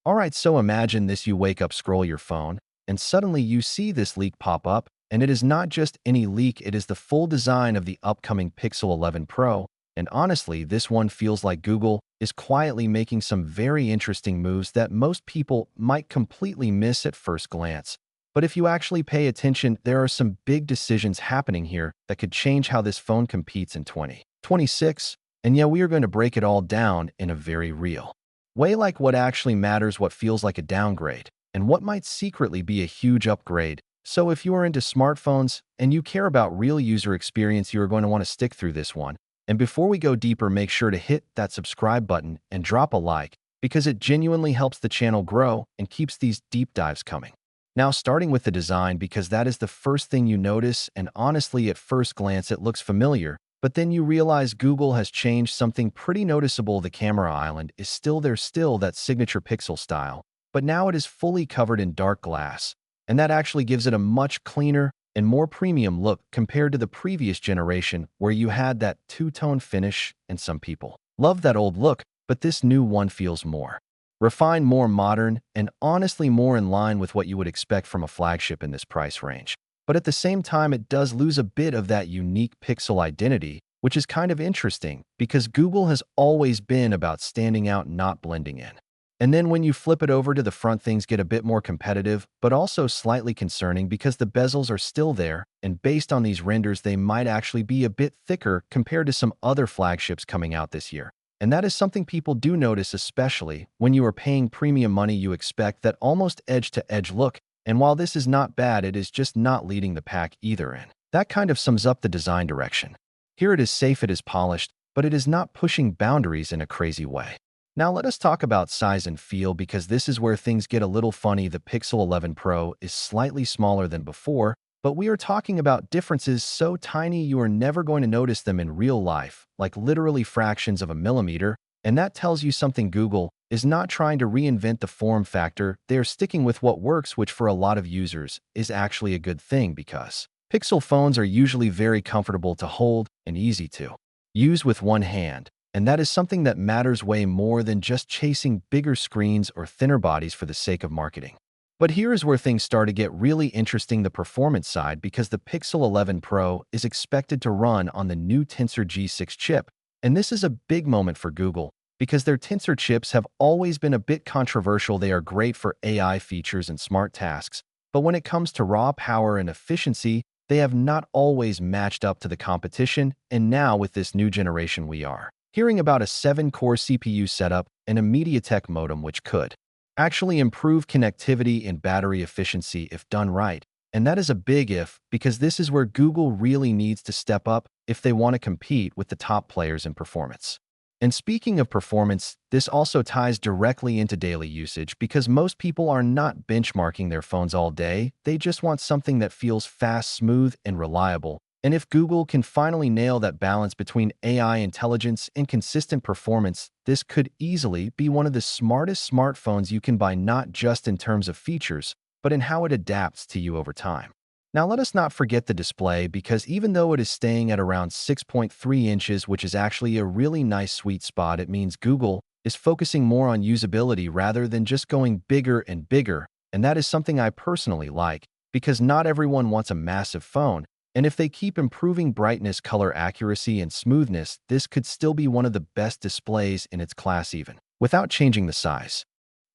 Alright, so imagine this: you wake up, scroll your phone, and suddenly you see this leak pop up, and it is not just any leak, it is the full design of the upcoming Pixel 11 Pro, and honestly, this one feels like Google is quietly making some very interesting moves that most people might completely miss at first glance. But if you actually pay attention, there are some big decisions happening here that could change how this phone competes in 2026, and yeah, we are going to break it all down in a very real way, like what actually matters, what feels like a downgrade, and what might secretly be a huge upgrade. So if you are into smartphones and you care about real user experience, you are going to want to stick through this one. And before we go deeper, make sure to hit that subscribe button and drop a like, because it genuinely helps the channel grow and keeps these deep dives coming. Now, starting with the design, because that is the first thing you notice, and honestly, at first glance, it looks familiar, but then you realize Google has changed something pretty noticeable. The camera island is still there, still that signature Pixel style, but now it is fully covered in dark glass, and that actually gives it a much cleaner and more premium look compared to the previous generation where you had that two-tone finish, and some people love that old look, but this new one feels more refined, more modern, and honestly more in line with what you would expect from a flagship in this price range. But at the same time, it does lose a bit of that unique Pixel identity, which is kind of interesting because Google has always been about standing out, not blending in. And then when you flip it over to the front, things get a bit more competitive, but also slightly concerning because the bezels are still there, and based on these renders, they might actually be a bit thicker compared to some other flagships coming out this year. And that is something people do notice, especially when you are paying premium money. You expect that almost edge-to-edge look, and while this is not bad, it is just not leading the pack either, and that kind of sums up the design direction. Here it is safe, it is polished, but it is not pushing boundaries in a crazy way. Now let us talk about size and feel, because this is where things get a little funny. The Pixel 11 Pro is slightly smaller than before, but we are talking about differences so tiny you are never going to notice them in real life, like literally fractions of a millimeter, and that tells you something. Google is not trying to reinvent the form factor, they are sticking with what works, which for a lot of users is actually a good thing, because Pixel phones are usually very comfortable to hold and easy to use with one hand, and that is something that matters way more than just chasing bigger screens or thinner bodies for the sake of marketing. But here is where things start to get really interesting: the performance side, because the Pixel 11 Pro is expected to run on the new Tensor G6 chip, and this is a big moment for Google because their Tensor chips have always been a bit controversial. They are great for AI features and smart tasks, but when it comes to raw power and efficiency, they have not always matched up to the competition, and now with this new generation, we are hearing about a 7-core CPU setup and a MediaTek modem which could actually improve connectivity and battery efficiency if done right. And that is a big if, because this is where Google really needs to step up if they want to compete with the top players in performance. And speaking of performance, this also ties directly into daily usage, because most people are not benchmarking their phones all day, they just want something that feels fast, smooth, and reliable. And if Google can finally nail that balance between AI intelligence and consistent performance, this could easily be one of the smartest smartphones you can buy, not just in terms of features, but in how it adapts to you over time. Now let us not forget the display, because even though it is staying at around 6.3 inches, which is actually a really nice sweet spot, it means Google is focusing more on usability rather than just going bigger and bigger, and that is something I personally like, because not everyone wants a massive phone. And if they keep improving brightness, color accuracy, and smoothness, this could still be one of the best displays in its class, even without changing the size.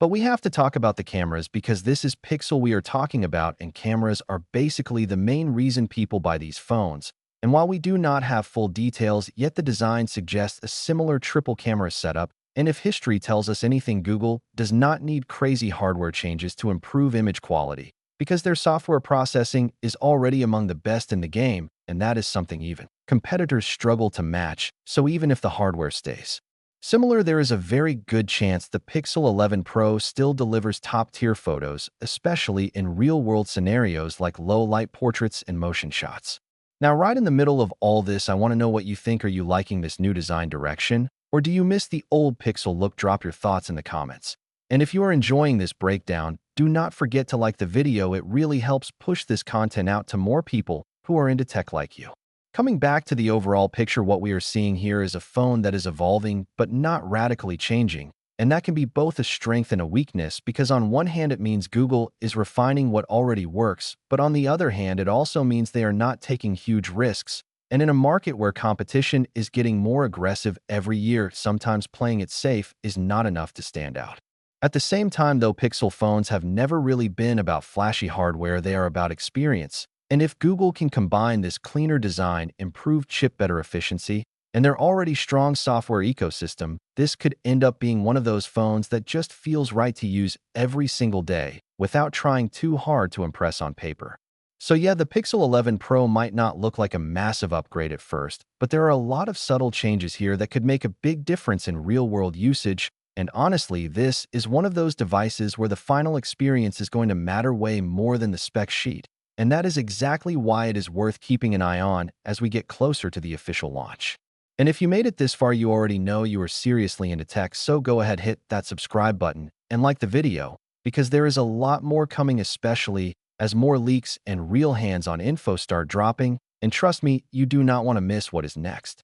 But we have to talk about the cameras, because this is Pixel we are talking about, and cameras are basically the main reason people buy these phones. And while we do not have full details yet, the design suggests a similar triple camera setup, and if history tells us anything, Google does not need crazy hardware changes to improve image quality, because their software processing is already among the best in the game, and that is something even competitors struggle to match. So even if the hardware stays similar, there is a very good chance the Pixel 11 Pro still delivers top-tier photos, especially in real-world scenarios like low-light portraits and motion shots. Now, right in the middle of all this, I want to know what you think. Are you liking this new design direction, or do you miss the old Pixel look? Drop your thoughts in the comments. And if you are enjoying this breakdown, do not forget to like the video. It really helps push this content out to more people who are into tech like you. Coming back to the overall picture, what we are seeing here is a phone that is evolving but not radically changing. And that can be both a strength and a weakness because on one hand it means Google is refining what already works, but on the other hand it also means they are not taking huge risks. And in a market where competition is getting more aggressive every year, sometimes playing it safe is not enough to stand out. At the same time, though, Pixel phones have never really been about flashy hardware, they are about experience. And if Google can combine this cleaner design, improved chip better efficiency, and their already strong software ecosystem, this could end up being one of those phones that just feels right to use every single day without trying too hard to impress on paper. So yeah, the Pixel 11 Pro might not look like a massive upgrade at first, but there are a lot of subtle changes here that could make a big difference in real-world usage. And honestly, this is one of those devices where the final experience is going to matter way more than the spec sheet. And that is exactly why it is worth keeping an eye on as we get closer to the official launch. And if you made it this far, you already know you are seriously into tech, so go ahead, hit that subscribe button and like the video, because there is a lot more coming, especially as more leaks and real hands-on info start dropping. And trust me, you do not want to miss what is next.